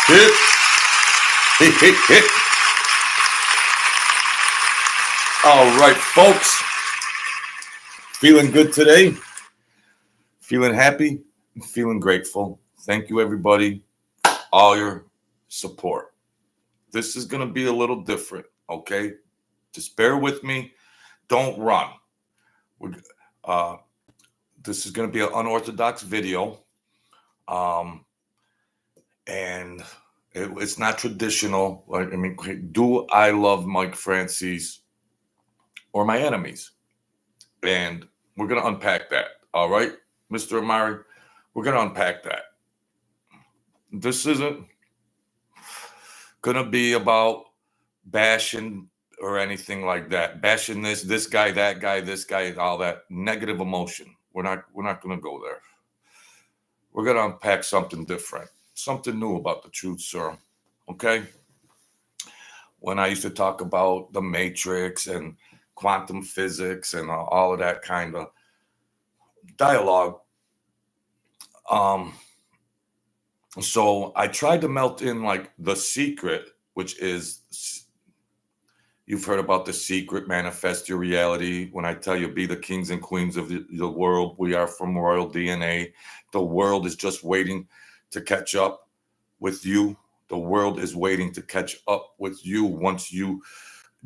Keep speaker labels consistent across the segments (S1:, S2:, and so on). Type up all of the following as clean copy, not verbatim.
S1: Hit, hit, hit, hit. All right, folks. Feeling good today? Feeling happy? Feeling grateful. Thank you, everybody. All your support. This is going to be a little different, okay? Just bear with me. Don't run. We're, uh, this is going to be an unorthodox video. Um, and it's not traditional. Like, I mean, do I love Mike Franzese or my enemies? And we're going to unpack that. All right, Mr. Amari, we're going to unpack that. This isn't going to be about bashing or anything like that. Bashing this guy, that guy, this guy, all that negative emotion. We're not going to go there. We're going to unpack something different, something new about the truth serum. Okay? When I used to talk about the matrix and quantum physics and all of that kind of dialogue, so I tried to melt in like The Secret, which is, you've heard about The Secret, manifest your reality. When I tell you, be the kings and queens of the world, we are from royal DNA. The world is just waiting to catch up with you. The world is waiting to catch up with you once you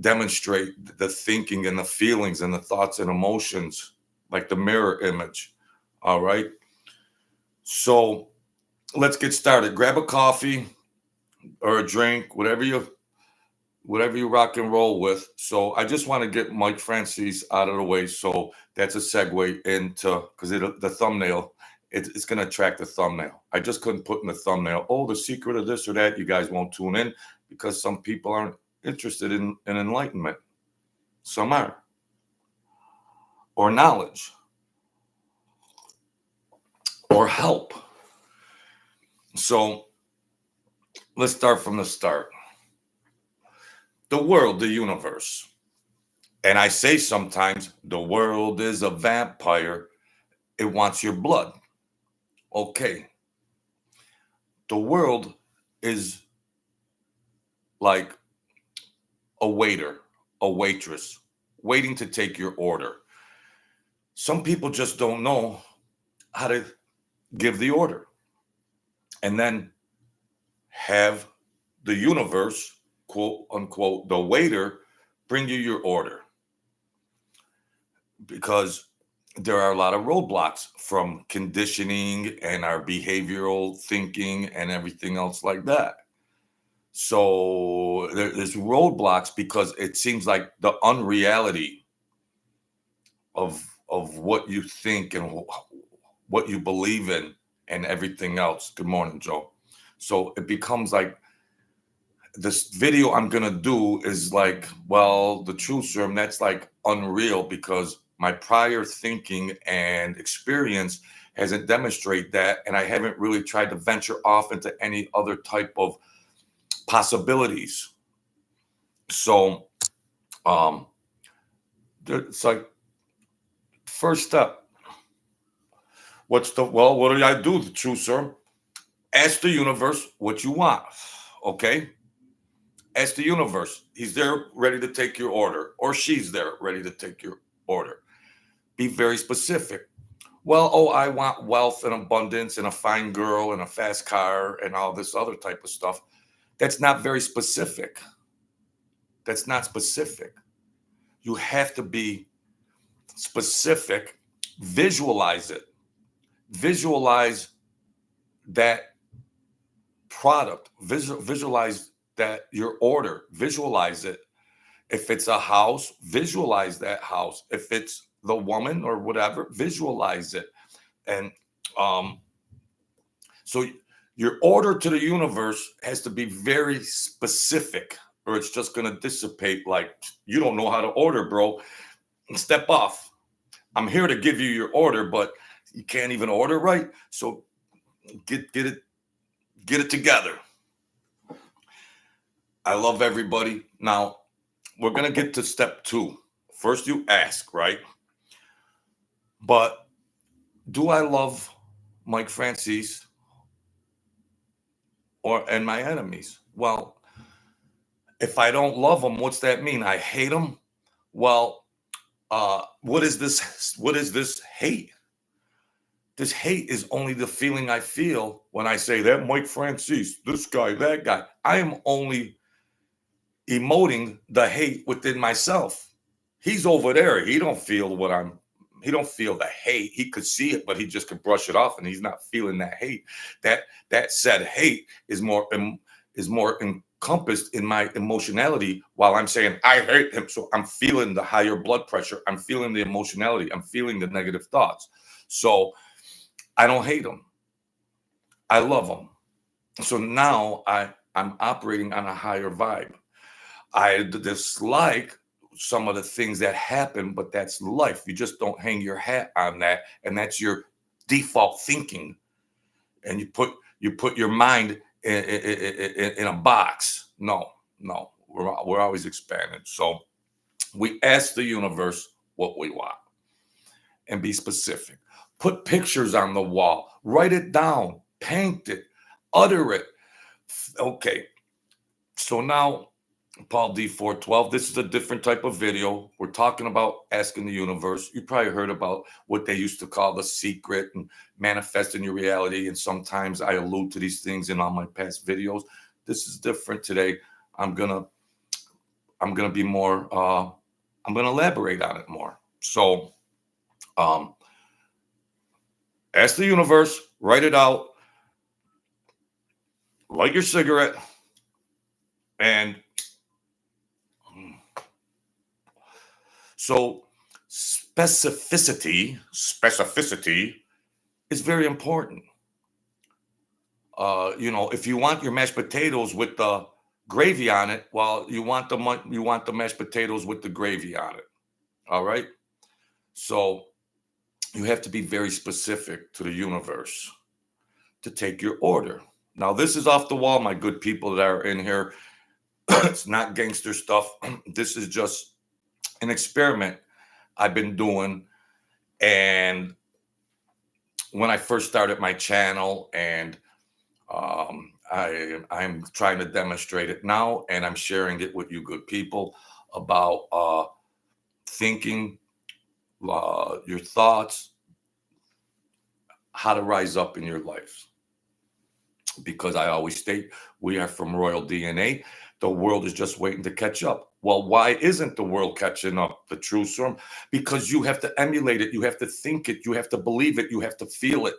S1: demonstrate the thinking and the feelings and the thoughts and emotions, like the mirror image. All right. So let's get started. Grab a coffee or a drink, whatever you rock and roll with. So I just want to get Mike Franzese out of the way. So that's a segue into, because the thumbnail, it's going to attract the thumbnail. I just couldn't put in the thumbnail, oh, the secret of this or that. You guys won't tune in because some people aren't interested in enlightenment. Some are. Or knowledge. Or help. So let's start from the start. The world, the universe. And I say sometimes the world is a vampire. It wants your blood. Okay. The world is like a waiter, a waitress, waiting to take your order. Some people just don't know how to give the order. And then have the universe, quote unquote, the waiter, bring you your order. Because there are a lot of roadblocks from conditioning and our behavioral thinking and everything else like that. So there's roadblocks because it seems like the unreality of what you think and what you believe in and everything else. Good morning, Joe. So it becomes like this video I'm gonna do is like, well, the truth serum, that's like unreal because my prior thinking and experience hasn't demonstrated that, and I haven't really tried to venture off into any other type of possibilities. So it's like, first step, what do I do, the truth serum? Ask the universe what you want. Okay, ask the universe. He's there ready to take your order, or she's there ready to take your order. Be very specific. Well, oh, I want wealth and abundance and a fine girl and a fast car and all this other type of stuff. That's not very specific. That's not specific. You have to be specific. Visualize it. Visualize that product. Visualize that your order. Visualize it. If it's a house, visualize that house. If it's the woman or whatever, visualize it. And so your order to the universe has to be very specific, or it's just going to dissipate. Like, you don't know how to order, bro. Step off. I'm here to give you your order, but you can't even order right. So get it together. I love everybody. Now, we're going to get to step 2. First, you ask, right? But do I love Mike Franzese and my enemies. Well, if I don't love them, what's that mean? I hate them? Well, what is this? What is this hate? This hate is only the feeling I feel when I say that Mike Franzese, this guy, that guy. I am only emoting the hate within myself. He's over there. He don't feel the hate. He could see it, but he just could brush it off, and he's not feeling that hate. That said hate is more encompassed in my emotionality while I'm saying I hate him. So I'm feeling the higher blood pressure. I'm feeling the emotionality. I'm feeling the negative thoughts. So I don't hate him. I love him. So now I'm operating on a higher vibe. I dislike some of the things that happen, but that's life. You just don't hang your hat on that, and that's your default thinking. And you put your mind in a box. No, we're always expanding. So we ask the universe what we want and be specific. Put pictures on the wall, write it down, paint it, utter it. Okay, so now Paul D412. This is a different type of video. We're talking about asking the universe. You probably heard about what they used to call the secret and manifesting your reality. And sometimes I allude to these things in all my past videos. This is different today. I'm gonna be more. I'm gonna elaborate on it more. So, ask the universe. Write it out. Light your cigarette, and so specificity is very important. If you want your mashed potatoes with the gravy on it, well, you want the mashed potatoes with the gravy on it. All right. So you have to be very specific to the universe to take your order. Now, this is off the wall, my good people that are in here. It's not gangster stuff. This is just an experiment I've been doing. And when I first started my channel, and I'm trying to demonstrate it now, and I'm sharing it with you good people about thinking, your thoughts, how to rise up in your life. Because I always state we are from royal DNA. The world is just waiting to catch up. Well, why isn't the world catching up? The true storm? Because you have to emulate it. You have to think it. You have to believe it. You have to feel it.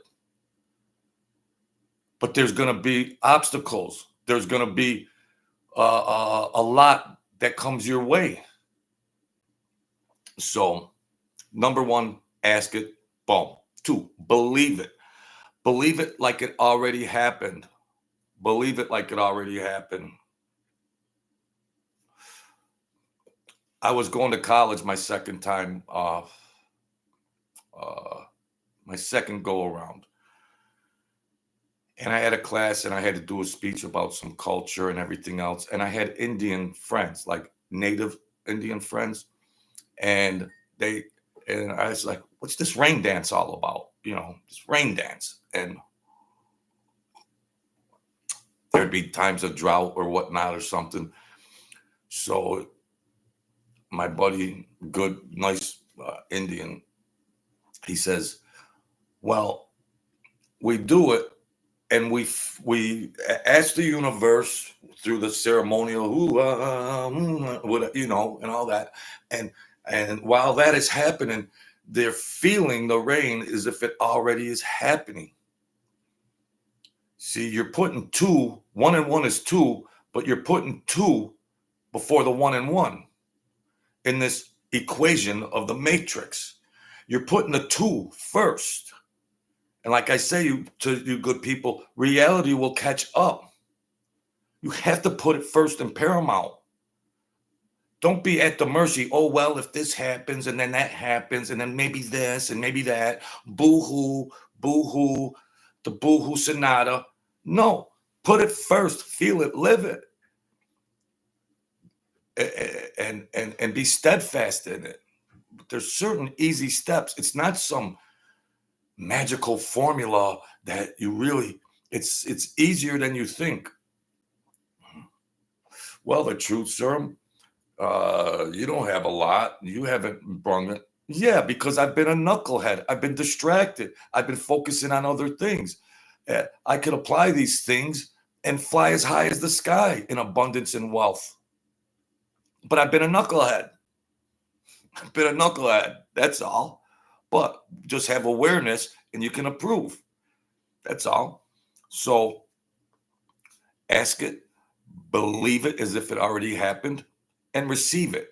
S1: But there's going to be obstacles. There's going to be a lot that comes your way. So, number one, ask it. Boom. 2, believe it. Believe it like it already happened. Believe it like it already happened. I was going to college my second time, my second go around. And I had a class and I had to do a speech about some culture and everything else. And I had Indian friends, like native Indian friends. And I was like, what's this rain dance all about? This rain dance. And there'd be times of drought or whatnot or something. So my buddy, good, nice Indian, he says, well, we do it. And we ask the universe through the ceremonial, and all that. And while that is happening, they're feeling the rain as if it already is happening. See, you're putting 2, 1 and 1 is 2, but you're putting 2 before the 1 and 1 in this equation of the matrix. You're putting the 2 first. And like I say to you good people, reality will catch up. You have to put it first and paramount. Don't be at the mercy. Oh, well, if this happens and then that happens and then maybe this and maybe that. Boo-hoo, boo-hoo, the boo-hoo sonata. No, put it first. Feel it, live it, and be steadfast in it. But there's certain easy steps. It's not some magical formula that you really, it's easier than you think. Well, the truth serum, you don't have a lot. You haven't brung it. Yeah, because I've been a knucklehead. I've been distracted. I've been focusing on other things. I could apply these things and fly as high as the sky in abundance and wealth. But I've been a knucklehead. I've been a knucklehead. That's all. But just have awareness and you can approve. That's all. So ask it, believe it as if it already happened, and receive it.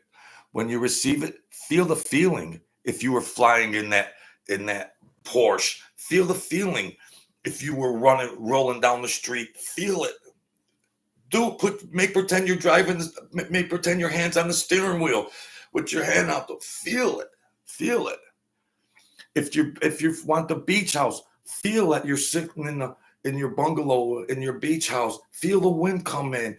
S1: When you receive it, feel the feeling. If you were flying in that Porsche, feel the feeling. If you were rolling down the street, feel it. Make pretend you're driving. Make pretend your hands on the steering wheel with your hand out. Feel it. Feel it. If you want the beach house, feel that you're sitting in your bungalow, in your beach house. Feel the wind come in.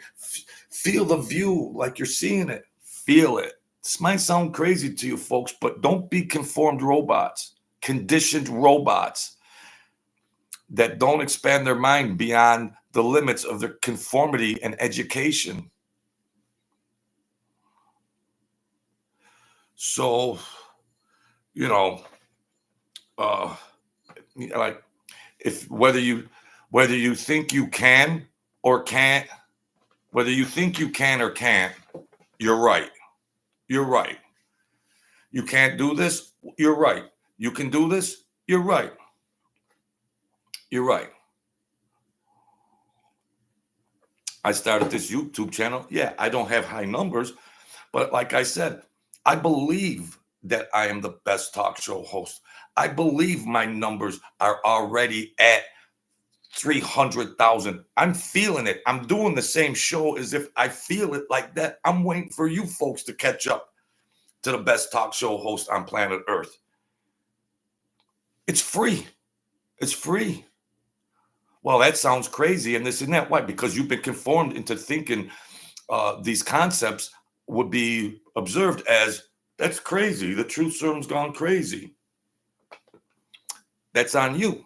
S1: Feel the view like you're seeing it. Feel it. This might sound crazy to you folks, but don't be conformed robots, conditioned robots that don't expand their mind beyond the limits of their conformity and education. So, like if whether you think you can or can't, whether you think you can or can't, you're right. You're right. You can't do this, you're right. You can do this, you're right. You're right. I started this YouTube channel. Yeah, I don't have high numbers, but like I said, I believe that I am the best talk show host. I believe my numbers are already at 300,000. I'm feeling it. I'm doing the same show as if I feel it like that. I'm waiting for you folks to catch up to the best talk show host on planet Earth. It's free. It's free. Well, that sounds crazy and this and that. Why? Because you've been conformed into thinking these concepts would be observed as, that's crazy. The truth serum's gone crazy. That's on you.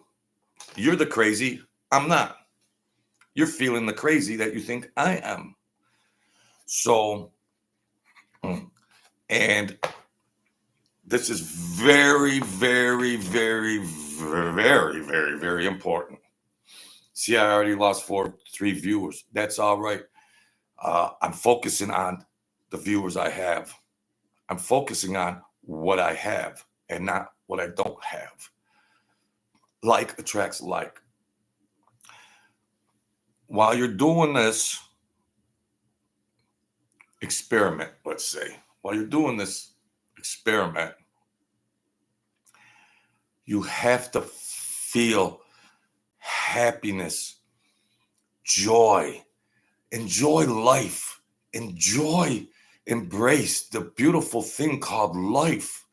S1: You're the crazy. I'm not. You're feeling the crazy that you think I am. So, and this is very, very, very, very, very, very important. See, I already lost 3 viewers. That's all right. I'm focusing on the viewers I have. I'm focusing on what I have and not what I don't have. Like attracts like. While you're doing this experiment, let's say, while you're doing this experiment, you have to feel happiness, joy, enjoy life, embrace the beautiful thing called life.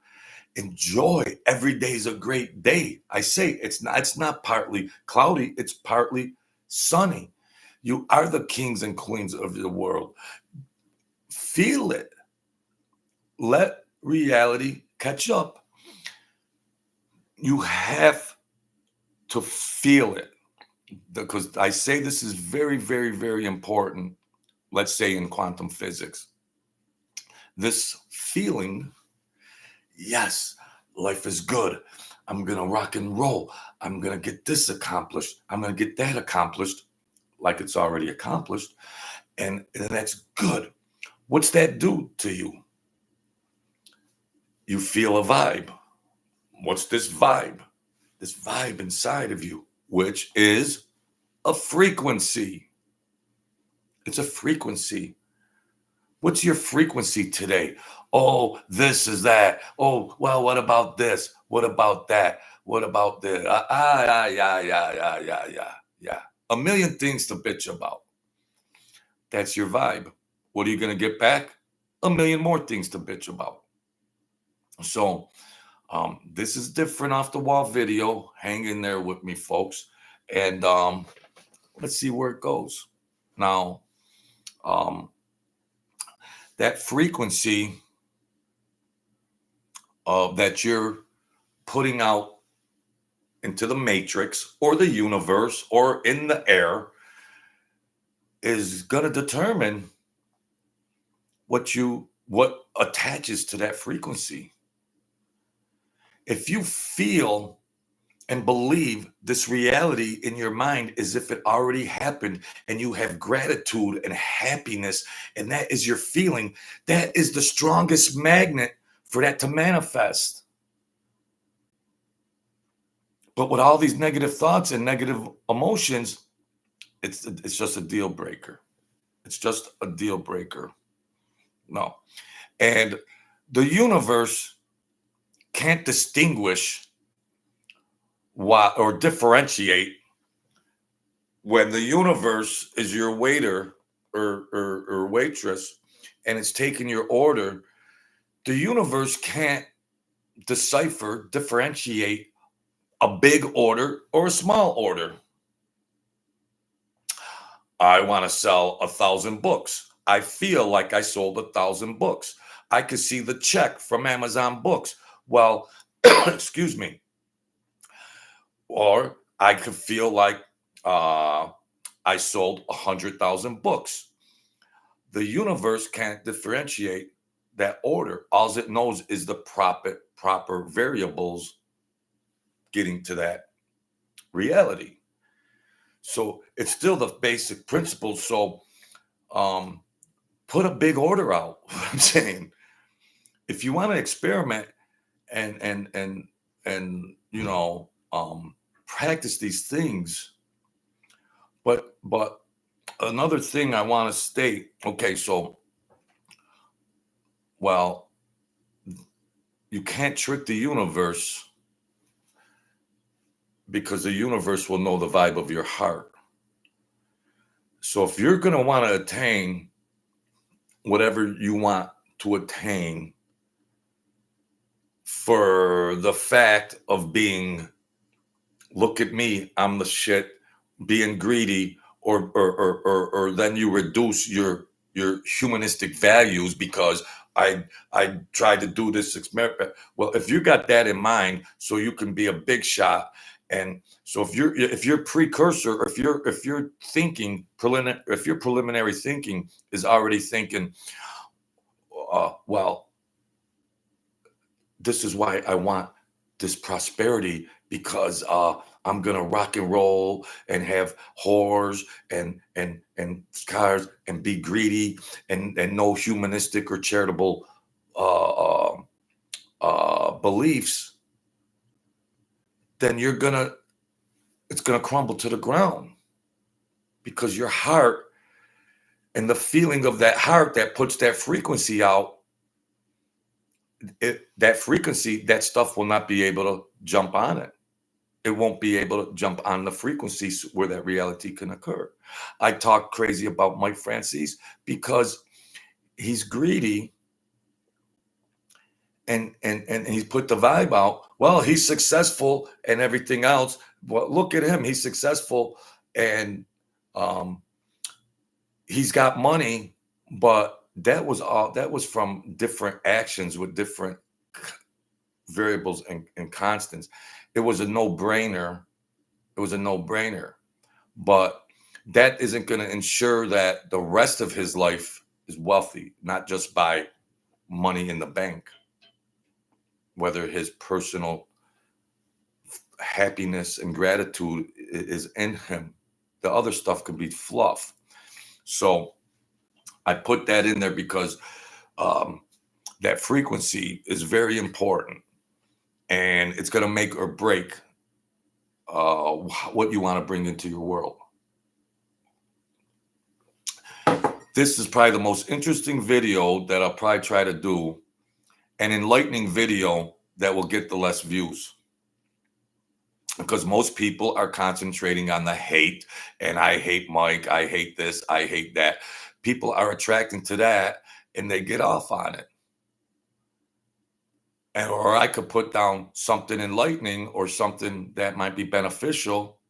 S1: Enjoy. Every day's a great day. I say it's not partly cloudy, it's partly sunny. You are the kings and queens of the world. Feel it. Let reality catch up. You have to feel it, because I say this is very, very, very important. Let's say in quantum physics, this feeling, yes, life is good. I'm going to rock and roll. I'm going to get this accomplished. I'm going to get that accomplished, like it's already accomplished. And that's good. What's that do to you? You feel a vibe. What's this vibe? This vibe inside of you, which is a frequency. It's a frequency. What's your frequency today? Oh, this is that. Oh, well, what about this? What about that? What about this? Yeah. A million things to bitch about. That's your vibe. What are you going to get back? A million more things to bitch about. So this is different off the wall video. Hang in there with me, folks. And let's see where it goes. Now, that frequency that you're putting out into the matrix or the universe or in the air is going to determine what attaches to that frequency. If you feel and believe this reality in your mind as if it already happened, and you have gratitude and happiness, and that is your feeling, that is the strongest magnet for that to manifest. But with all these negative thoughts and negative emotions, it's just a deal breaker. It's just a deal breaker. No. And the universe can't distinguish or differentiate when the universe is your waiter or waitress and it's taking your order. The universe can't differentiate a big order or a small order. I want to sell 1,000 books. I feel like I sold 1,000 books. I could see the check from Amazon Books. Well, excuse me. Or I could feel like I sold 100,000 books. The universe can't differentiate that order. All it knows is the proper variables getting to that reality. So it's still the basic principle. So put a big order out. I'm saying, if you want to experiment and practice these things, but another thing I want to state. Okay, so well, you can't trick the universe, because the universe will know the vibe of your heart. So if you're going to want to attain whatever you want to attain for the fact of being, look at me, I'm the shit, being greedy, or then you reduce your humanistic values because I tried to do this experiment. Well, if you got that in mind, so you can be a big shot. And so if your precursor, or if you're thinking if your preliminary thinking is already thinking, well, this is why I want this prosperity, because I'm gonna rock and roll and have whores and cars and be greedy and no humanistic or charitable beliefs, then it's gonna crumble to the ground, because your heart and the feeling of that heart that puts that frequency out, that frequency, that stuff will not be able to jump on it. It won't be able to jump on the frequencies where that reality can occur. I talk crazy about Mike Franzese because he's greedy, and he's put the vibe out. Well, he's successful and everything else. Well, look at him. He's successful and he's got money, but that was from different actions with different variables and constants. It was a no-brainer. But that isn't going to ensure that the rest of his life is wealthy, not just by money in the bank. Whether his personal happiness and gratitude is in him, the other stuff could be fluff. So I put that in there because that frequency is very important, and it's going to make or break what you want to bring into your world. This is probably the most interesting video that I'll probably try to do, an enlightening video that will get the less views, because most people are concentrating on the hate, and I hate Mike, I hate this, I hate that. People are attracting to that, and they get off on it. Or I could put down something enlightening or something that might be beneficial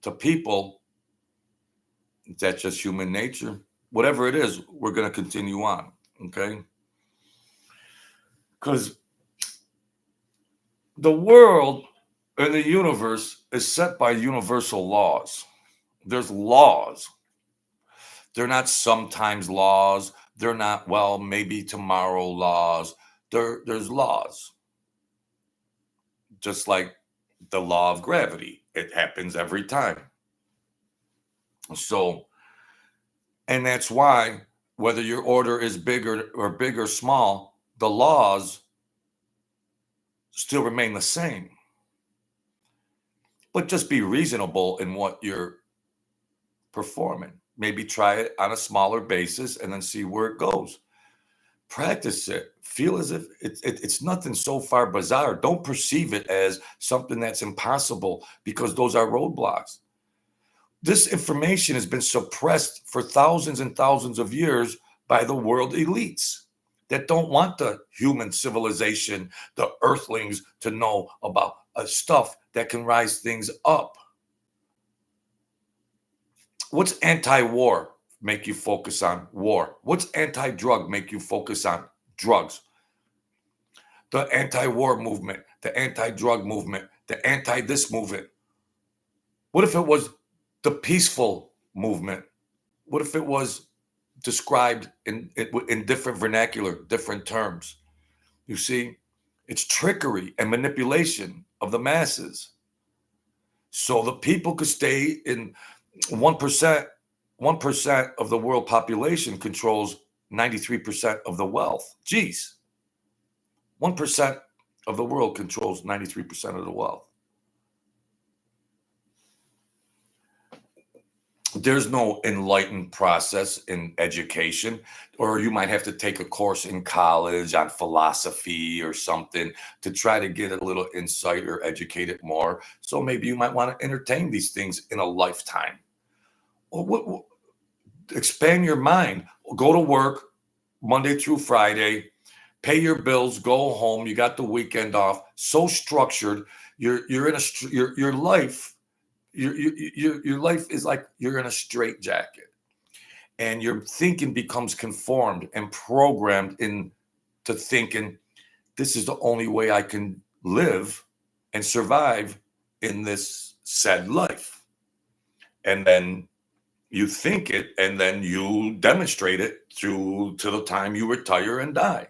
S1: to people. That's just human nature. Whatever it is, we're going to continue on, okay? Because the world and the universe is set by universal laws. There's laws. They're not sometimes laws. They're not, well, maybe tomorrow laws. There's laws, just like the law of gravity. It happens every time. So, and that's why whether your order is big or small, the laws still remain the same. But just be reasonable in what you're performing. Maybe try it on a smaller basis and then see where it goes. Practice it. Feel as if it's nothing so far bizarre. Don't perceive it as something that's impossible, because those are roadblocks. This information has been suppressed for thousands and thousands of years by the world elites that don't want the human civilization, the earthlings, to know about stuff that can rise things up. What's anti-war make you focus on war? What's anti-drug make you focus on drugs? The anti-war movement, the anti-drug movement, the anti-this movement. What if it was the peaceful movement? What if it was described in different vernacular, different terms? You see, it's trickery and manipulation of the masses. So the people could stay in 1%. 1% of the world population controls 93% of the wealth. Geez. 1% of the world controls 93% of the wealth. There's no enlightened process in education, or you might have to take a course in college on philosophy or something to try to get a little insight or educate it more. So maybe you might want to entertain these things in a lifetime. Well, expand your mind. Go to work Monday through Friday, pay your bills, go home. You got the weekend off. So structured. You're in your life. Your life is like you're in a straitjacket, and your thinking becomes conformed and programmed into thinking this is the only way I can live and survive in this said life. And then you think it, and then you demonstrate it through to the time you retire and die,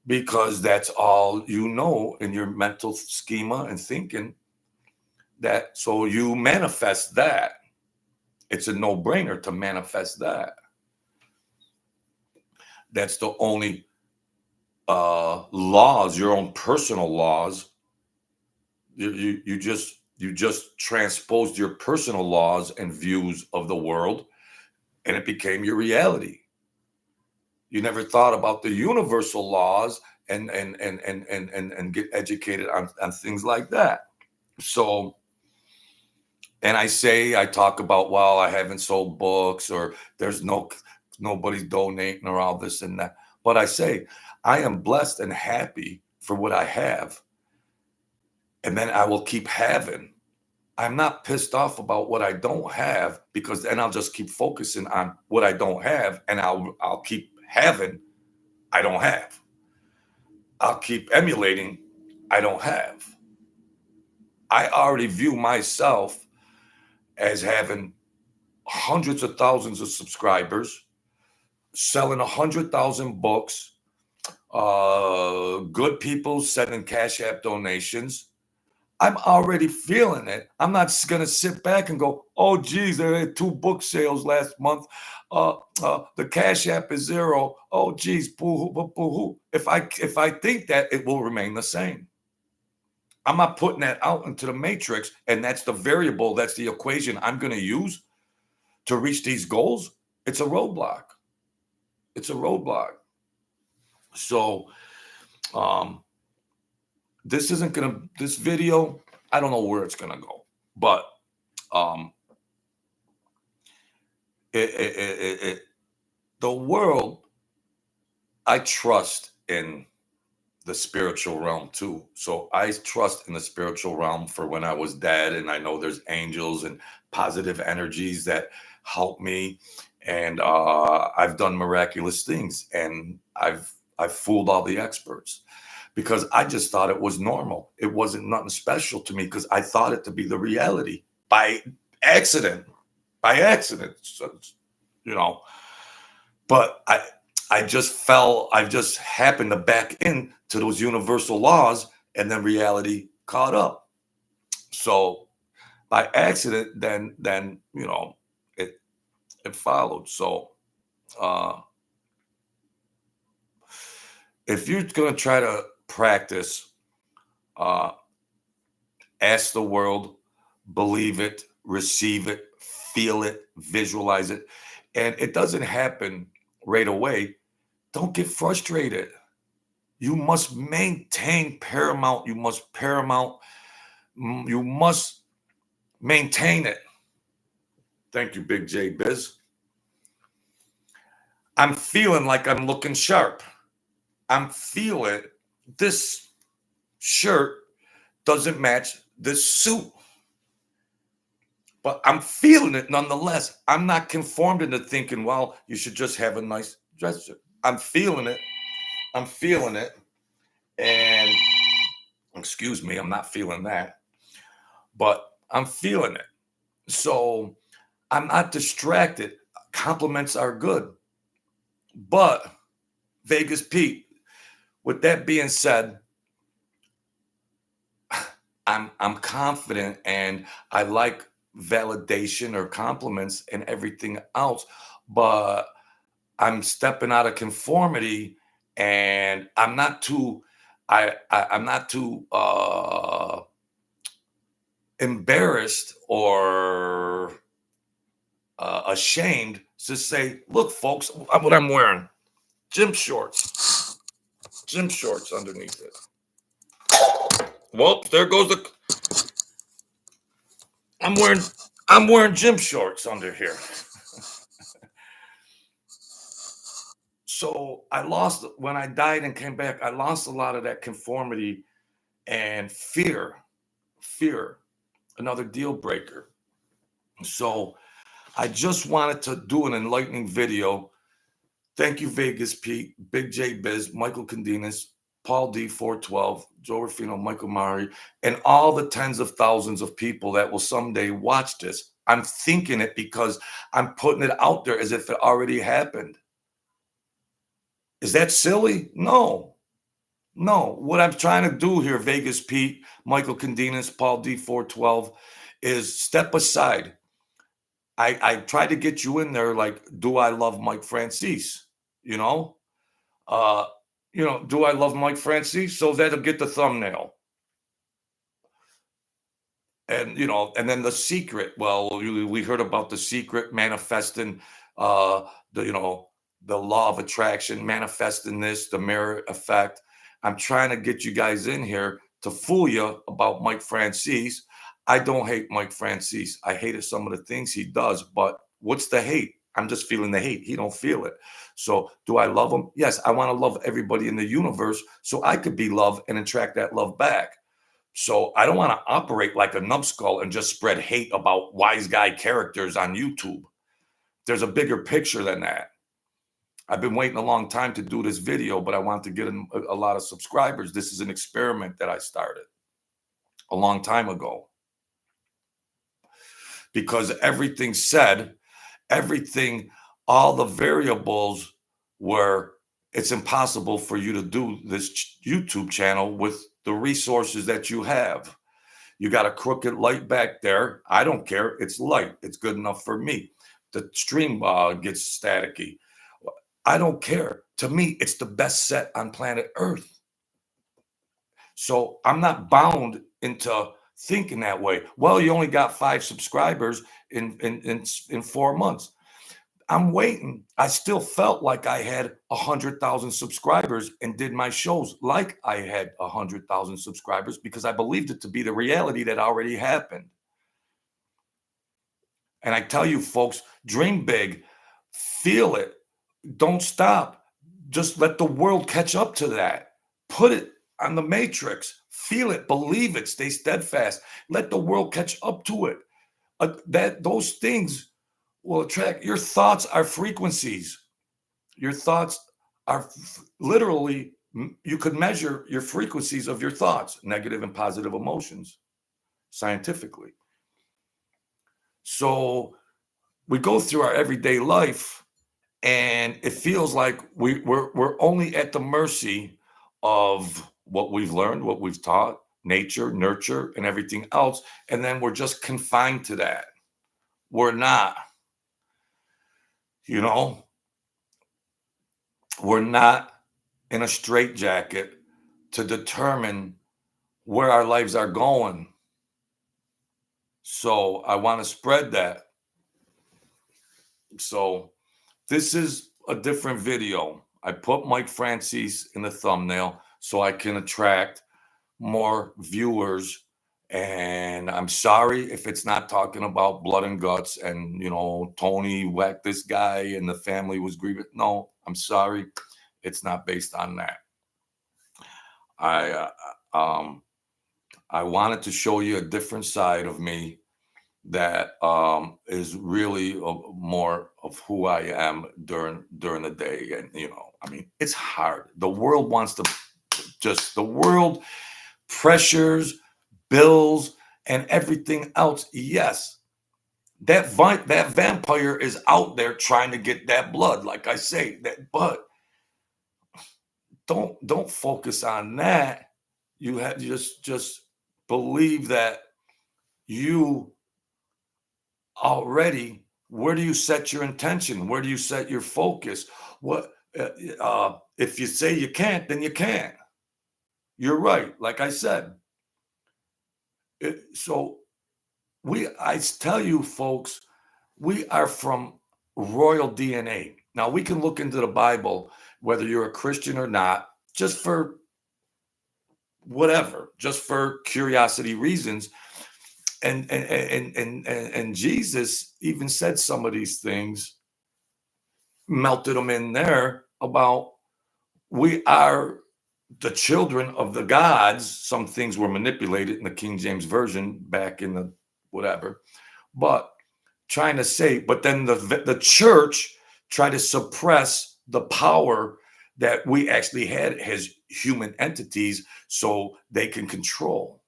S1: because that's all you know in your mental schema and thinking. That so you manifest that. It's a no-brainer to manifest that. That's the only laws, your own personal laws. You just transposed your personal laws and views of the world, and it became your reality. You never thought about the universal laws and get educated on things like that. So, and I talk about, well, I haven't sold books, or there's nobody's donating, or all this and that. But I say, I am blessed and happy for what I have. And then I will keep having. I'm not pissed off about what I don't have, because then I'll just keep focusing on what I don't have, and I'll keep having. I don't have. I'll keep emulating. I don't have. I already view myself as having hundreds of thousands of subscribers, selling 100,000 books, good people sending Cash App donations. I'm already feeling it. I'm not going to sit back and go, oh, geez, there were 2 book sales last month. The Cash App is 0. Oh, geez, boo-hoo. If I think that, it will remain the same. I'm not putting that out into the matrix, and that's the variable, that's the equation I'm going to use to reach these goals. It's a roadblock. It's a roadblock. So, this video, I don't know where it's gonna go, but the world, I trust in the spiritual realm too. So I trust in the spiritual realm for when I was dead, and I know there's angels and positive energies that help me, and I've done miraculous things, and I've fooled all the experts, because I just thought it was normal. It wasn't nothing special to me, because I thought it to be the reality by accident. So, But I just happened to back in to those universal laws, and then reality caught up. So by accident, then it followed. So uh, if you're gonna try to practice, uh, ask the world, believe it, receive it, feel it, visualize it, and it doesn't happen right away. Don't get frustrated. You must maintain paramount. You must maintain it. Thank you, Big J Biz. I'm feeling like I'm looking sharp. I'm feeling this shirt doesn't match this suit, but I'm feeling it nonetheless. I'm not conformed into thinking, well, you should just have a nice dress shirt. I'm feeling it. I'm feeling it. And excuse me, I'm not feeling that, but I'm feeling it. So I'm not distracted. Compliments are good. But Vegas Pete, with that being said, I'm confident and I like validation or compliments and everything else, but I'm stepping out of conformity and I'm not too embarrassed or ashamed to say, look, folks, what I'm wearing, gym shorts underneath it. Well, there goes the. I'm wearing gym shorts under here. So I lost when I died and came back. I lost a lot of that conformity and fear, another deal breaker. So I just wanted to do an enlightening video. Thank you, Vegas Pete, Big J Biz, Michael Candinas, Paul D 412, Joe Rufino, Michael Mari, and all the tens of thousands of people that will someday watch this. I'm thinking it because I'm putting it out there as if it already happened. Is that silly? No. What I'm trying to do here, Vegas Pete, Michael Candinas, Paul D 412, is step aside. I try to get you in there like, do I love Mike Franzese? You know? Uh, do I love Mike Franzese? So that'll get the thumbnail. And then The Secret. Well, we heard about The Secret manifesting the law of attraction, manifesting this, the mirror effect. I'm trying to get you guys in here to fool you about Mike Franzese. I don't hate Mike Franzese. I hated some of the things he does, but what's the hate? I'm just feeling the hate. He don't feel it. So do I love him? Yes, I want to love everybody in the universe so I could be loved and attract that love back. So I don't want to operate like a numbskull and just spread hate about wise guy characters on YouTube. There's a bigger picture than that. I've been waiting a long time to do this video, but I want to get a lot of subscribers. This is an experiment that I started a long time ago. Because everything said, all the variables were, it's impossible for you to do this YouTube channel with the resources that you have. You got a crooked light back there. I don't care. It's light. It's good enough for me. The stream gets staticky. I don't care. To me, it's the best set on planet Earth. So I'm not bound into thinking that way. Well, you only got 5 subscribers in 4 months. I'm waiting. I still felt like I had 100,000 subscribers and did my shows like I had 100,000 subscribers because I believed it to be the reality that already happened. And I tell you, folks, dream big, feel it, don't stop. Just let the world catch up to that. Put it on the matrix, feel it, believe it, stay steadfast. Let the world catch up to it. Those things will attract. Your thoughts are frequencies. Your thoughts are literally, you could measure your frequencies of your thoughts, negative and positive emotions, scientifically. So we go through our everyday life And it feels like we're only at the mercy of what we've learned, what we've taught, nature, nurture, and everything else. And then we're just confined to that. We're not, you know, we're not in a straitjacket to determine where our lives are going. So I want to spread that. So this is a different video. I put Mike Franzese in the thumbnail so I can attract more viewers. And I'm sorry if it's not talking about blood and guts and, Tony whacked this guy and the family was grieving. No, I'm sorry. It's not based on that. I wanted to show you a different side of me that is really more of who I am during the day. And it's hard. The world wants to the world pressures, bills, and everything else. Yes, that vampire is out there trying to get that blood, like I say. But don't focus on that. You have just believe that you already. Where do you set your intention? Where do you set your focus? What if you say you can't, then you can't. You're right. Like I said. So I tell you, folks, we are from royal DNA. Now we can look into the Bible, whether you're a Christian or not, just for whatever, just for curiosity reasons. And Jesus even said some of these things, melted them in there about we are the children of the gods. Some things were manipulated in the King James Version back in the whatever, but trying to say, but then the church tried to suppress the power that we actually had as human entities so they can control.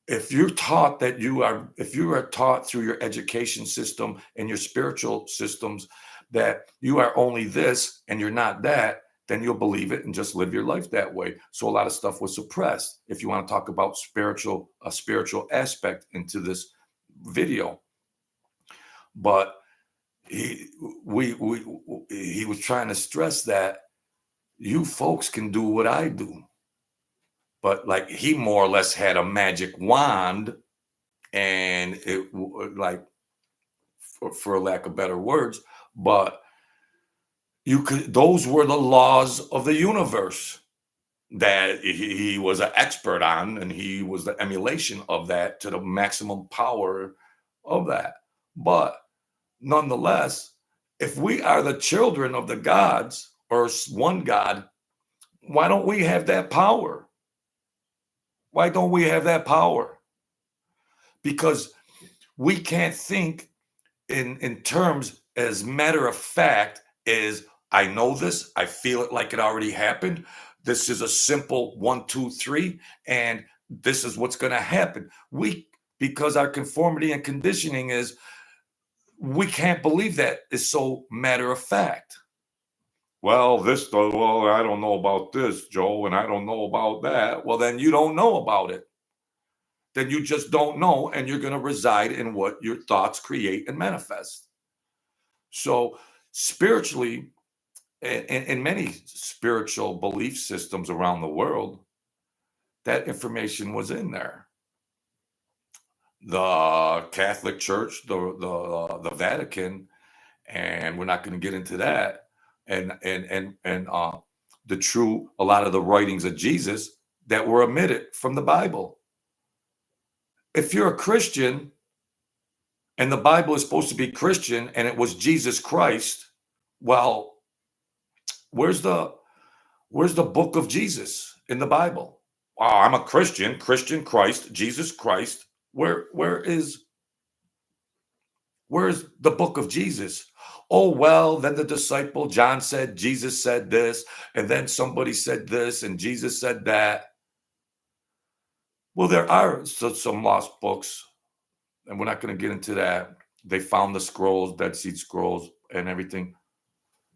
S1: If you're taught if you are taught through your education system and your spiritual systems that you are only this and you're not that, then you'll believe it and just live your life that way. So a lot of stuff was suppressed. If you want to talk about a spiritual aspect into this video, but he was trying to stress that you folks can do what I do. But like he more or less had a magic wand, and it like for lack of better words, but those were the laws of the universe that he was an expert on, and he was the emulation of that to the maximum power of that. But nonetheless, if we are the children of the gods or one God, why don't we have that power? Why don't we have that power? Because we can't think in terms as matter of fact is I know this, I feel it like it already happened. This is a simple 1, 2, 3, and this is what's going to happen. Because our conformity and conditioning is we can't believe that is so matter of fact. Well, I don't know about this, Joe, and I don't know about that. Well, then you don't know about it. Then you just don't know, and you're going to reside in what your thoughts create and manifest. So spiritually, in many spiritual belief systems around the world, that information was in there. The Catholic Church, the Vatican, and we're not going to get into that. And a lot of the writings of Jesus that were omitted from the Bible. If you're a Christian and the Bible is supposed to be Christian and it was Jesus Christ, well, where's the book of Jesus in the Bible? Oh, I'm a Christian, Christ, Jesus Christ. Where's the book of Jesus? Oh, well, then the disciple John said, Jesus said this, and then somebody said this, and Jesus said that. Well, there are some lost books, and we're not going to get into that. They found the scrolls, Dead Sea Scrolls, and everything.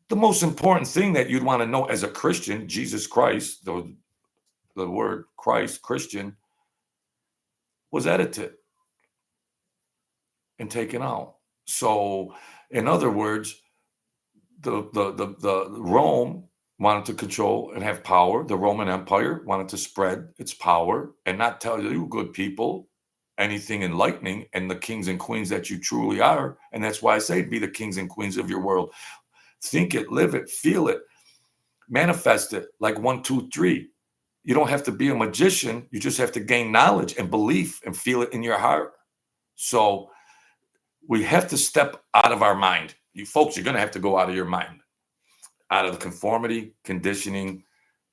S1: The most important thing that you'd want to know as a Christian, Jesus Christ, the word Christ, Christian, was edited and taken out. So, in other words, the Rome wanted to control and have power. The Roman Empire wanted to spread its power and not tell you good people anything enlightening and the kings and queens that you truly are. And that's why I say be the kings and queens of your world. Think it, live it, feel it, manifest it like 1, 2, 3. You don't have to be a magician. You just have to gain knowledge and belief and feel it in your heart. So we have to step out of our mind. You folks, you're going to have to go out of your mind, out of the conformity, conditioning,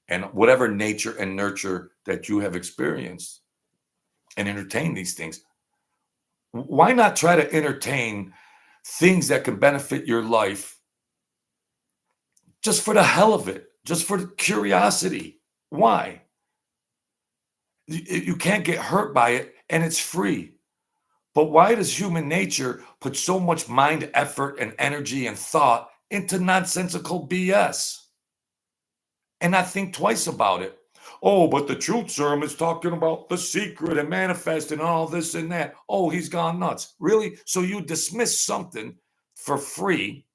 S1: and whatever nature and nurture that you have experienced and entertain these things. Why not try to entertain things that can benefit your life just for the hell of it, just for curiosity? Why? You can't get hurt by it and it's free. But why does human nature put so much mind, effort, and energy and thought into nonsensical BS and not think twice about it? Oh, but the truth serum is talking about the secret and manifesting and all this and that. Oh, he's gone nuts. Really? So you dismiss something for free,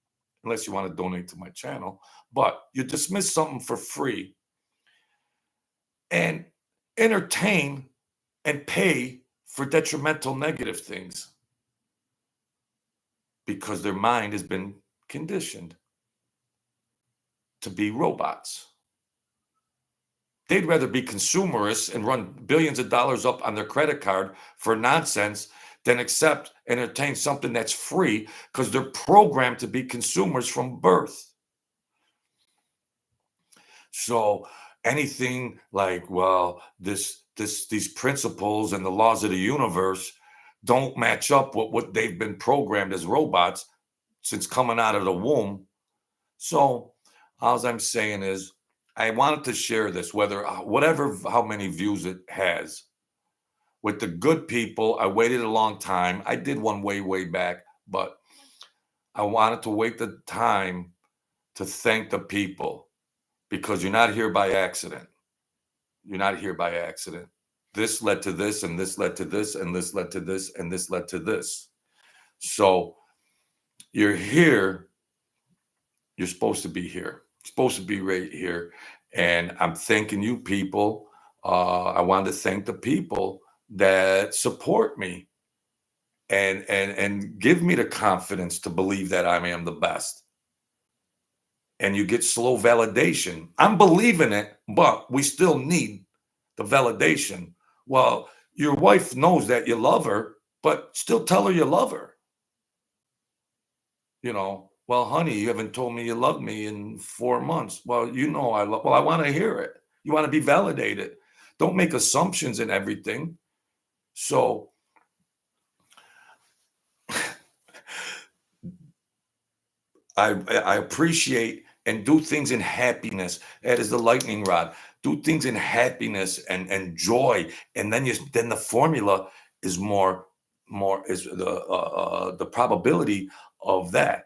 S1: unless you want to donate to my channel, but you dismiss something for free and entertain and pay for detrimental negative things because their mind has been conditioned to be robots. They'd rather be consumerists and run billions of dollars up on their credit card for nonsense than accept and entertain something that's free because they're programmed to be consumers from birth. So anything like, well, these principles and the laws of the universe don't match up with what they've been programmed as robots since coming out of the womb. So all I'm saying is I wanted to share this, how many views it has. With the good people, I waited a long time. I did one way back, but I wanted to wait the time to thank the people because you're not here by accident. You're not here by accident. This led to this, and this led to this, and this led to this, and this led to this. So you're here. You're supposed to be here. You're supposed to be right here. And I'm thanking you people. I wanted to thank the people that support me and give me the confidence to believe that I am the best. And you get slow validation. I'm believing it, but we still need the validation. Well, your wife knows that you love her, but still tell her you love her. Well, honey, you haven't told me you love me in 4 months. Well, I want to hear it. You want to be validated. Don't make assumptions in everything. So I appreciate and do things in happiness. That is the lightning rod. Do things in happiness and joy, and then the formula is the probability of that.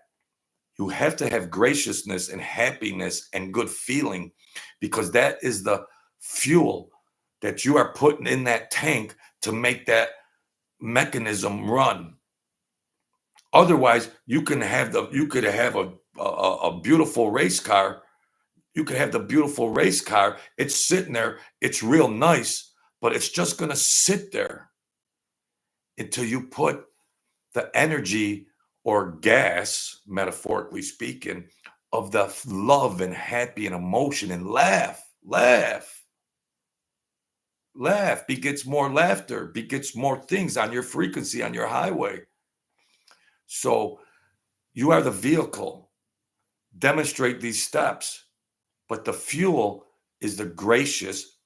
S1: You have to have graciousness and happiness and good feeling because that is the fuel that you are putting in that tank to make that mechanism run. Otherwise, you could have a beautiful race car. You could have the beautiful race car. It's sitting there. It's real nice, but it's just going to sit there until you put the energy or gas, metaphorically speaking, of the love and happy and emotion and laugh. Begets more laughter, begets more things on your frequency, on your highway. So you are the vehicle. Demonstrate these steps, but the fuel is the gracious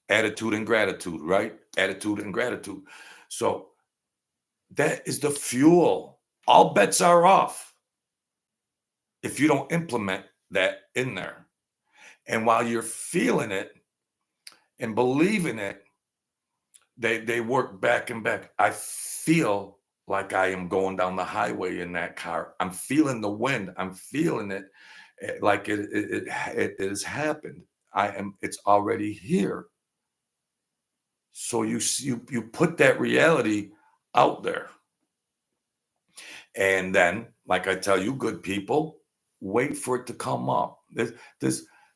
S1: attitude and gratitude, right? Attitude and gratitude. So that is the fuel. All bets are off if you don't implement that in there. And while you're feeling it and believing it, they work back and back. I feel like I am going down the highway in that car. I'm feeling the wind. I'm feeling it like it has happened. It's already here. So you put that reality out there. And then, like I tell you, good people, wait for it to come up. This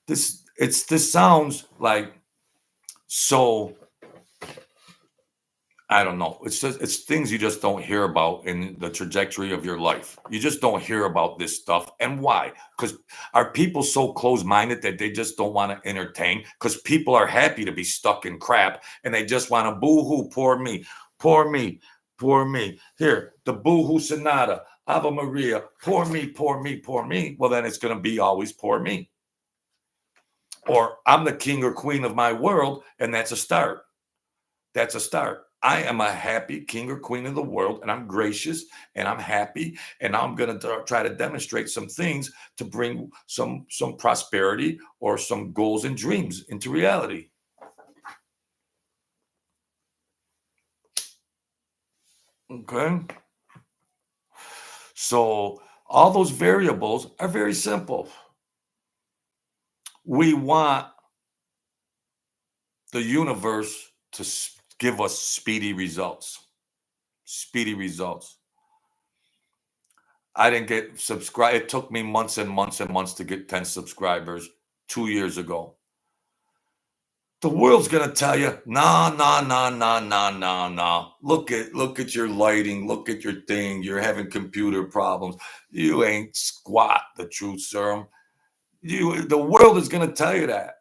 S1: this sounds like so, I don't know. It's things you just don't hear about in the trajectory of your life. You just don't hear about this stuff. And why? Because are people so close-minded that they just don't want to entertain? Because people are happy to be stuck in crap and they just want to boo-hoo, poor me, poor me, poor me. Here, the boo-hoo sonata, Ave Maria, poor me, poor me, poor me. Well, then it's going to be always poor me. Or I'm the king or queen of my world, and that's a start. That's a start. I am a happy king or queen of the world, and I'm gracious and I'm happy, and I'm going to try to demonstrate some things to bring some prosperity or some goals and dreams into reality. Okay. So all those variables are very simple. We want the universe to give us speedy results. Speedy results. I didn't get subscribed. It took me months and months and months to get 10 subscribers 2 years ago. The world's gonna tell you, nah, nah, nah, nah, nah, nah, nah. Look at your lighting, look at your thing. You're having computer problems. You ain't squat, the truth serum. The world is gonna tell you that.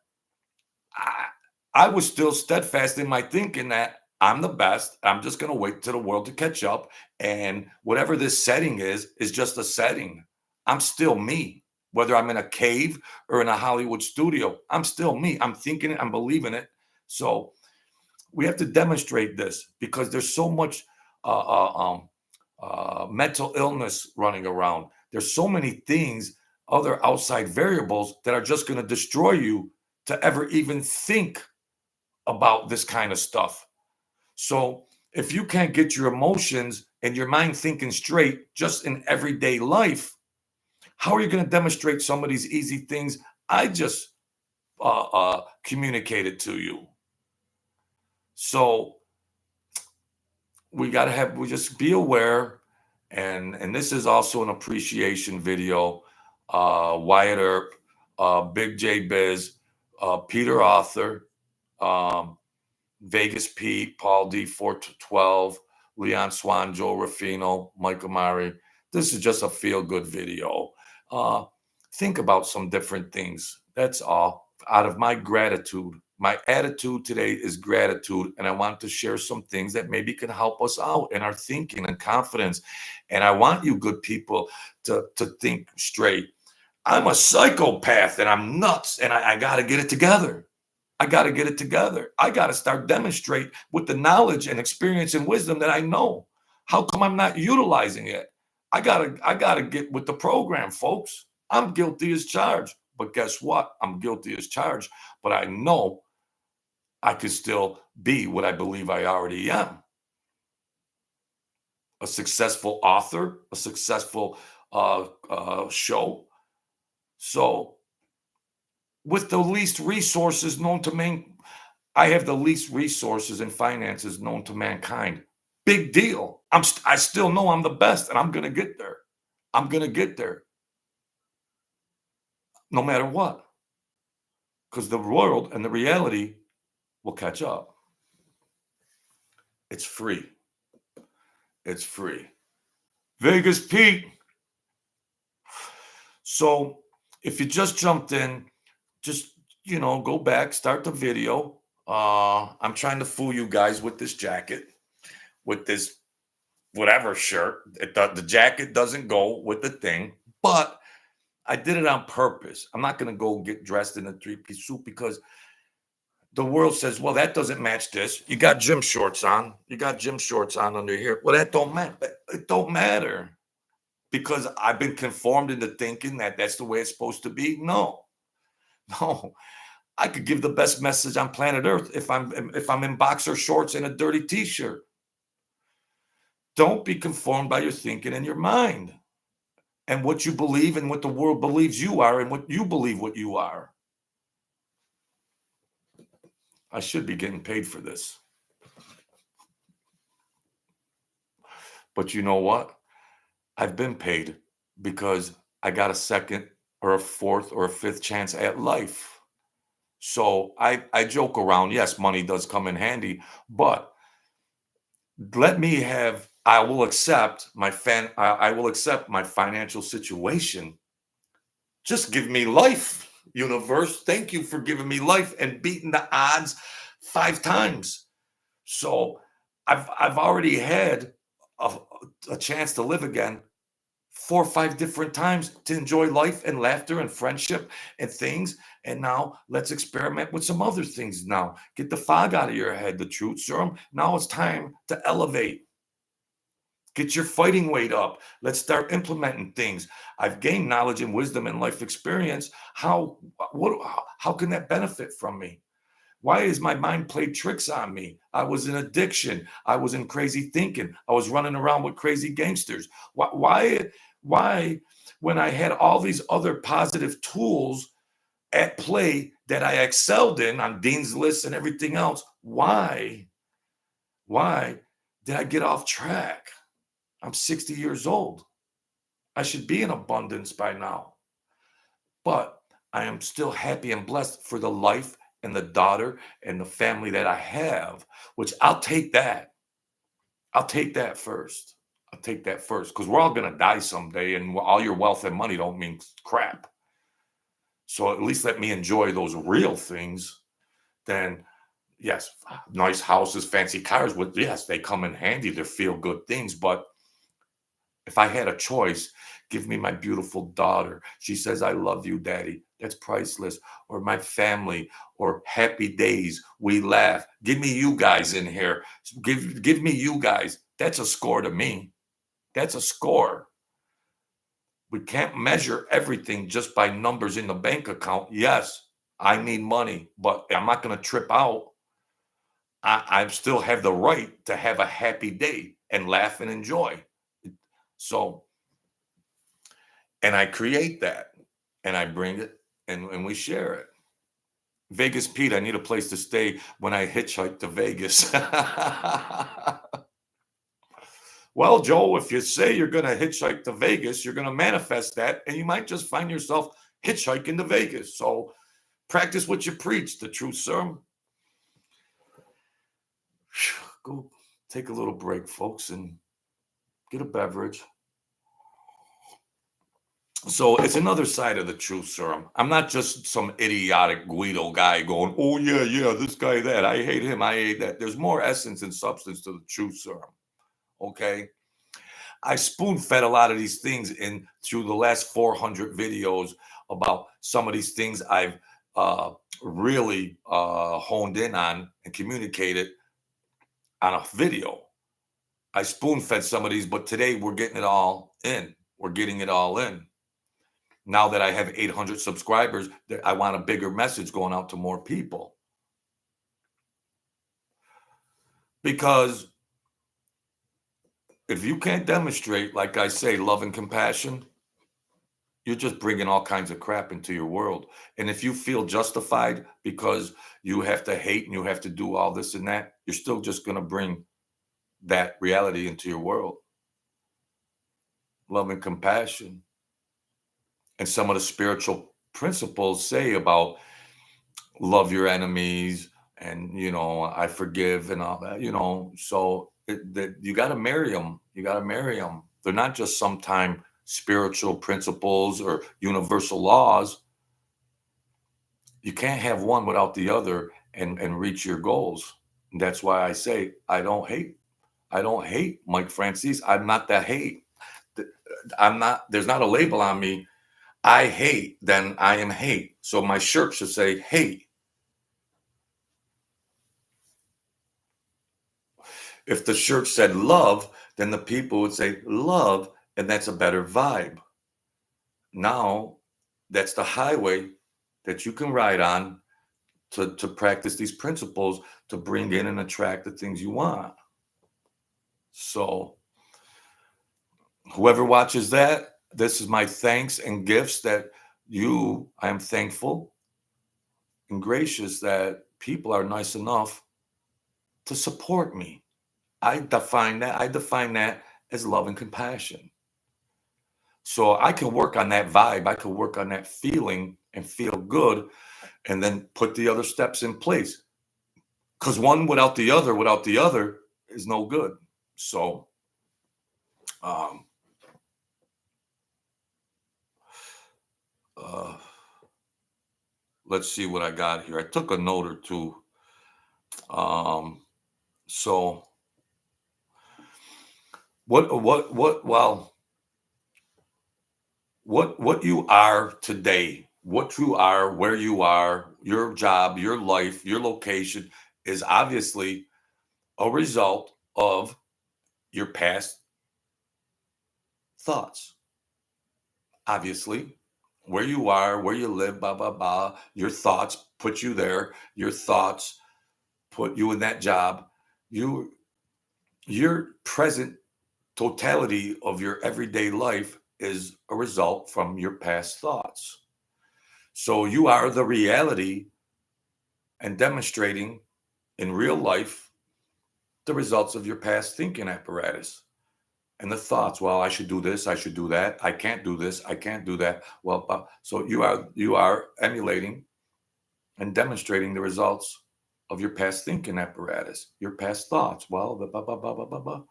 S1: I was still steadfast in my thinking that I'm the best. I'm just going to wait till the world to catch up. And whatever this setting is just a setting. I'm still me. Whether I'm in a cave or in a Hollywood studio, I'm still me. I'm thinking it, I'm believing it. So we have to demonstrate this because there's so much mental illness running around. There's so many things, other outside variables that are just going to destroy you to ever even think about this kind of stuff. So if you can't get your emotions and your mind thinking straight just in everyday life, how are you going to demonstrate some of these easy things I just communicated to you? So we just be aware. And this is also an appreciation video. Wyatt Earp, Big J Biz, Peter Author, Vegas Pete, Paul D. 412, Leon Swan, Joe Ruffino, Mike Amari. This is just a feel-good video. Think about some different things. That's all. Out of my gratitude. My attitude today is gratitude, and I want to share some things that maybe can help us out in our thinking and confidence. And I want you good people to think straight. I'm a psychopath, and I'm nuts, and I got to get it together. I got to get it together. I got to start demonstrate with the knowledge and experience and wisdom that I know. How come I'm not utilizing it? I gotta get with the program, folks. I'm guilty as charged. But guess what? I'm guilty as charged. But I know I could still be what I believe I already am. A successful author, a successful show. So with the least resources known to man, I have the least resources and finances known to mankind. Big deal. I still know I'm the best, and I'm gonna get there. I'm gonna get there, no matter what, because the world and the reality will catch up. It's free. It's free. Vegas Pete. So if you just jumped in, just go back, start the video. I'm trying to fool you guys with this jacket, with this whatever shirt. The jacket doesn't go with the thing, but I did it on purpose. I'm not going to go get dressed in a three-piece suit because the world says, well, that doesn't match this. You got gym shorts on. You got gym shorts on under here. Well, that don't matter. It don't matter because I've been conformed into thinking that that's the way it's supposed to be. No. I could give the best message on planet Earth if I'm in boxer shorts and a dirty T-shirt. Don't be conformed by your thinking and your mind and what you believe and what the world believes you are and what you believe what you are. I should be getting paid for this. But you know what? I've been paid because I got a second or a fourth or a fifth chance at life. So I joke around. Yes, money does come in handy, but let me have, I will accept I will accept my financial situation. Just give me life, universe. Thank you for giving me life and beating the odds 5 times. So I've already had a, a chance to live again 4 or 5 different times to enjoy life and laughter and friendship and things. And now let's experiment with some other things now. Get the fog out of your head, the truth serum. Now it's time to elevate. Get your fighting weight up. Let's start implementing things. I've gained knowledge and wisdom and life experience. How can that benefit from me? Why is my mind played tricks on me? I was in addiction. I was in crazy thinking. I was running around with crazy gangsters. Why, when I had all these other positive tools at play that I excelled in on Dean's List and everything else, why did I get off track? I'm 60 years old. I should be in abundance by now. But I am still happy and blessed for the life and the daughter and the family that I have, which I'll take that. I'll take that first. I'll take that first because we're all going to die someday, and all your wealth and money don't mean crap. So at least let me enjoy those real things. Then, yes, nice houses, fancy cars, yes, they come in handy. They're feel good things. But if I had a choice, give me my beautiful daughter. She says, I love you, daddy. That's priceless. Or my family, or happy days. We laugh. Give me you guys in here. Give me you guys. That's a score to me. That's a score. We can't measure everything just by numbers in the bank account. Yes, I need money, but I'm not going to trip out. I still have the right to have a happy day and laugh and enjoy. So, and I create that and I bring it and we share it. Vegas Pete, I need a place to stay when I hitchhike to Vegas. Well, Joe, if you say you're going to hitchhike to Vegas, you're going to manifest that, and you might just find yourself hitchhiking to Vegas. So practice what you preach, the truth serum. Go take a little break, folks, and get a beverage. So it's another side of the truth serum. I'm not just some idiotic Guido guy going, oh, yeah, this guy, that. I hate him. I hate that. There's more essence and substance to the truth serum. Okay? I spoon fed a lot of these things in through the last 400 videos about some of these things I've really honed in on and communicated on a video. I spoon fed some of these, but today we're getting it all in. We're getting it all in. Now that I have 800 subscribers, I want a bigger message going out to more people. Because if you can't demonstrate, like I say, love and compassion, you're just bringing all kinds of crap into your world. And if you feel justified because you have to hate and you have to do all this and that, you're still just going to bring that reality into your world. Love and compassion. And some of the spiritual principles say about love your enemies and, I forgive and all that, so you got to marry them. You got to marry them. They're not just sometime spiritual principles or universal laws. You can't have one without the other and reach your goals. And that's why I say I don't hate Mike Franzese. I'm not that hate. There's not a label on me. I hate, then I am hate. So my shirt should say hate. If the shirt said love, then the people would say love, and that's a better vibe. Now, that's the highway that you can ride on to practice these principles to bring in and attract the things you want. So whoever watches that, this is my thanks and gifts that I am thankful and gracious that people are nice enough to support me. I define that as love and compassion. So I can work on that vibe. I can work on that feeling and feel good and then put the other steps in place. Because one without the other is no good. So um, uh, let's see what I got here. I took a note or two. Um, so well, what you are today, what you are, where you are, your job, your life, your location is obviously a result of your past thoughts. Obviously, where you are, where you live, blah, blah, blah, your thoughts put you there. Your thoughts put you in that job. You, your present totality of your everyday life is a result from your past thoughts. So you are the reality and demonstrating in real life the results of your past thinking apparatus and the thoughts. Well, I should do this, I should do that, I can't do this, I can't do that. Well, so you are emulating and demonstrating the results of your past thinking apparatus, your past thoughts. Well, blah, blah, blah, blah, blah, blah, blah.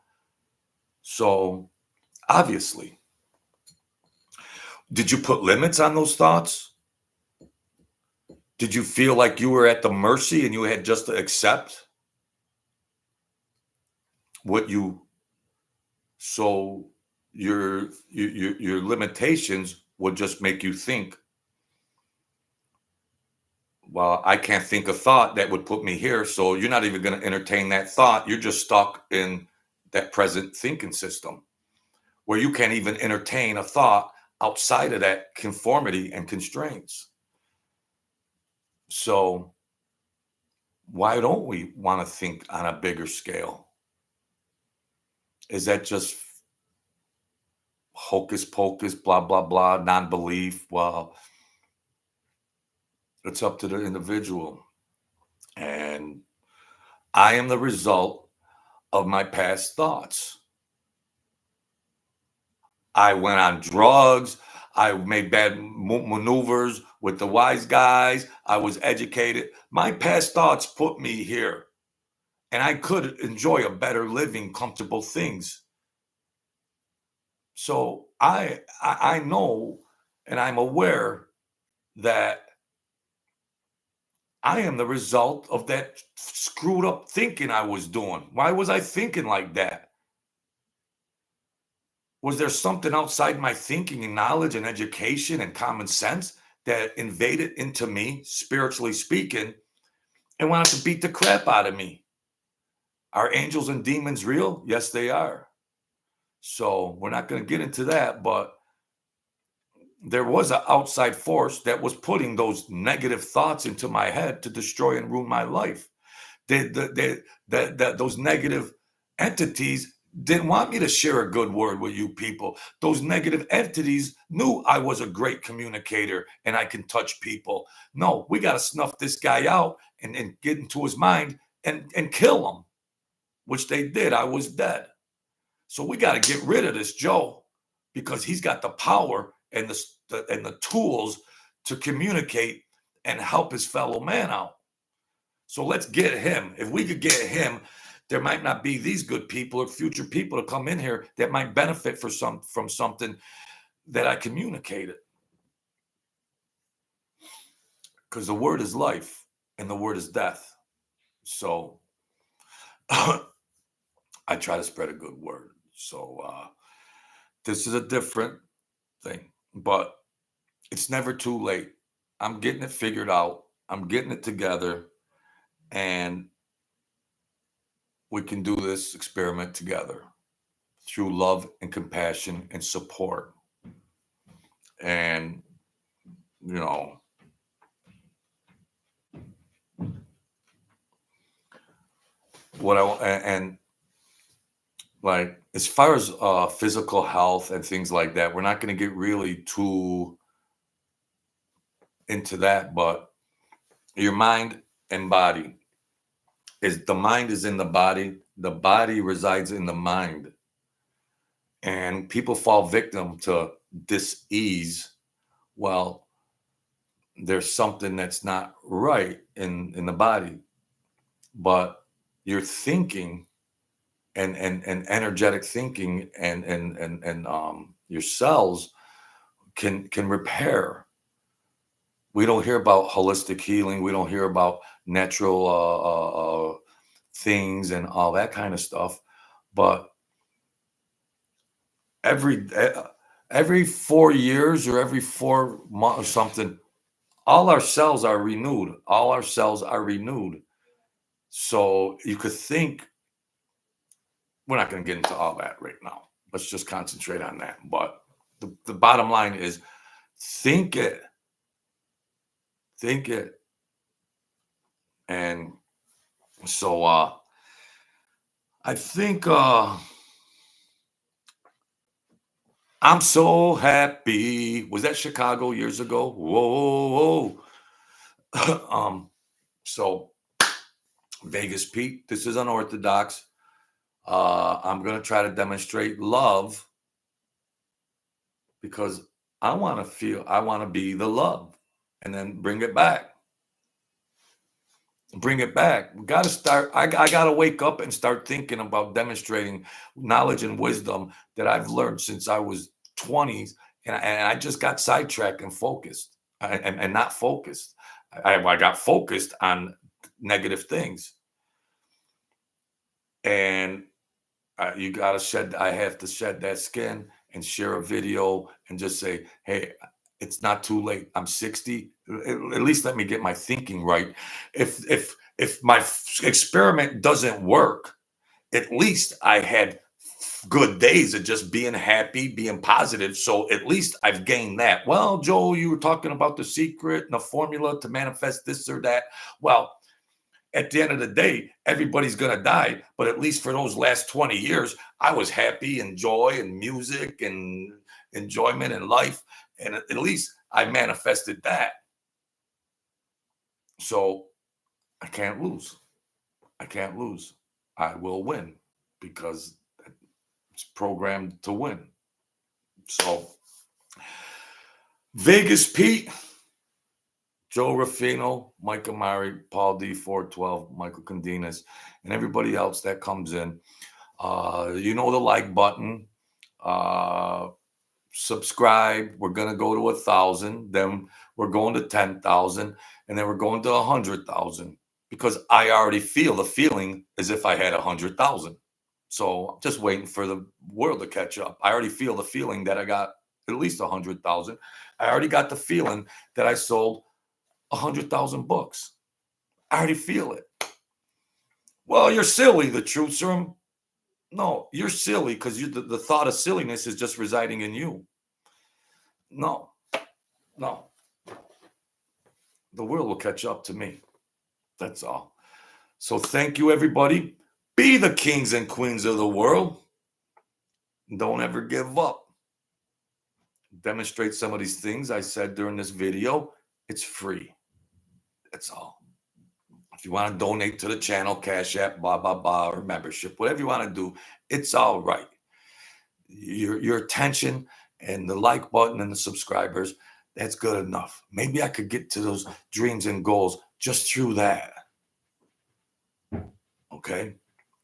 S1: So obviously, did you put limits on those thoughts? Did you feel like you were at the mercy and you had just to accept what you so your limitations would just make you think, well, I can't think a thought that would put me here, so you're not even going to entertain that thought. You're just stuck in that present thinking system where you can't even entertain a thought outside of that conformity and constraints. So why don't we want to think on a bigger scale? Is that just hocus pocus, blah, blah, blah, non-belief? Well, it's up to the individual. And I am the result of my past thoughts. I went on drugs. I made bad maneuvers with the wise guys. I was educated. My past thoughts put me here. And I could enjoy a better living, comfortable things. So I know and I'm aware that I am the result of that screwed up thinking I was doing. Why was I thinking like that? Was there something outside my thinking and knowledge and education and common sense that invaded into me, spiritually speaking, and wanted to beat the crap out of me? Are angels and demons real? Yes, they are. So we're not going to get into that, but there was an outside force that was putting those negative thoughts into my head to destroy and ruin my life. Those negative entities didn't want me to share a good word with you people. Those negative entities knew I was a great communicator and I can touch people. No, we got to snuff this guy out and get into his mind and kill him, which they did. I was dead. So we got to get rid of this Joe because he's got the power and the tools to communicate and help his fellow man out. So let's get him. If we could get him, there might not be these good people or future people to come in here that might benefit from something that I communicated. Because the word is life and the word is death. So I try to spread a good word. So this is a different thing, but it's never too late. I'm getting it figured out. I'm getting it together, and we can do this experiment together through love and compassion and support. And, you know, what I and like as far as physical health and things like that, we're not going to get really too into that, but your mind and body is the mind is in the body resides in the mind, and people fall victim to dis-ease. Well, there's something that's not right in the body, but your thinking and energetic thinking and your cells can repair. We don't hear about holistic healing. We don't hear about natural things and all that kind of stuff. But every every 4 years or every 4 months or something, all our cells are renewed. All our cells are renewed. So you could think, we're not going to get into all that right now. Let's just concentrate on that. But the bottom line is think it. Think it. And so I think I'm so happy. Was that Chicago years ago? Whoa, whoa. So Vegas Pete, this is unorthodox. I'm going to try to demonstrate love because I want to be the love, and then bring it back. Bring it back. We got to start. I got to wake up and start thinking about demonstrating knowledge and wisdom that I've learned since I was 20s, and I just got sidetracked and focused, and not focused. I got focused on negative things, and you got to shed. I have to shed that skin and share a video and just say, "Hey, it's not too late. I'm 60. At least let me get my thinking right. If my experiment doesn't work, at least I had good days of just being happy, being positive. So at least I've gained that. Well, Joe, you were talking about the secret and the formula to manifest this or that. Well, at the end of the day, everybody's going to die. But at least for those last 20 years, I was happy and joy and music and enjoyment in life. And at least I manifested that. So I can't lose. I can't lose. I will win because it's programmed to win. So Vegas Pete, Joe Ruffino, Mike Amari, Paul D412, Michael Condinas, and everybody else that comes in. You know the like button. Subscribe. We're gonna go to 1,000. Then we're going to 10,000, and then we're going to 100,000 because I already feel the feeling as if I had 100,000. So I'm just waiting for the world to catch up. I already feel the feeling that I got at least 100,000. I already got the feeling that I sold 100,000 books. I already feel it. Well, you're silly, the truth serum. No, you're silly because the thought of silliness is just residing in you. No. The world will catch up to me. That's all. So thank you, everybody. Be the kings and queens of the world. Don't ever give up. Demonstrate some of these things I said during this video. It's free. That's all. If you want to donate to the channel, Cash App, blah, blah, blah, or membership, whatever you want to do, it's all right. Your attention and the like button and the subscribers, that's good enough. Maybe I could get to those dreams and goals just through that. Okay?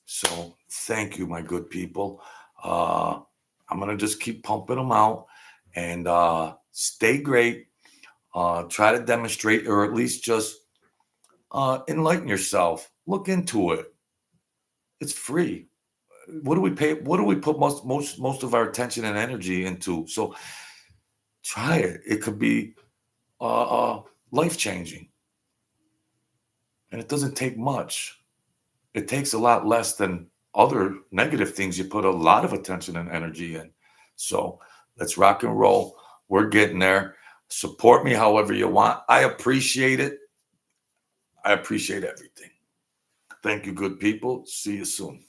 S1: So thank you, my good people. I'm going to just keep pumping them out and stay great. Try to demonstrate or at least just enlighten yourself. Look into it. It's free. What do we pay? What do we put most of our attention and energy into? So try it. It could be life changing, and it doesn't take much. It takes a lot less than other negative things you put a lot of attention and energy in. So let's rock and roll. We're getting there. Support me however you want. I appreciate it. I appreciate everything. Thank you, good people. See you soon.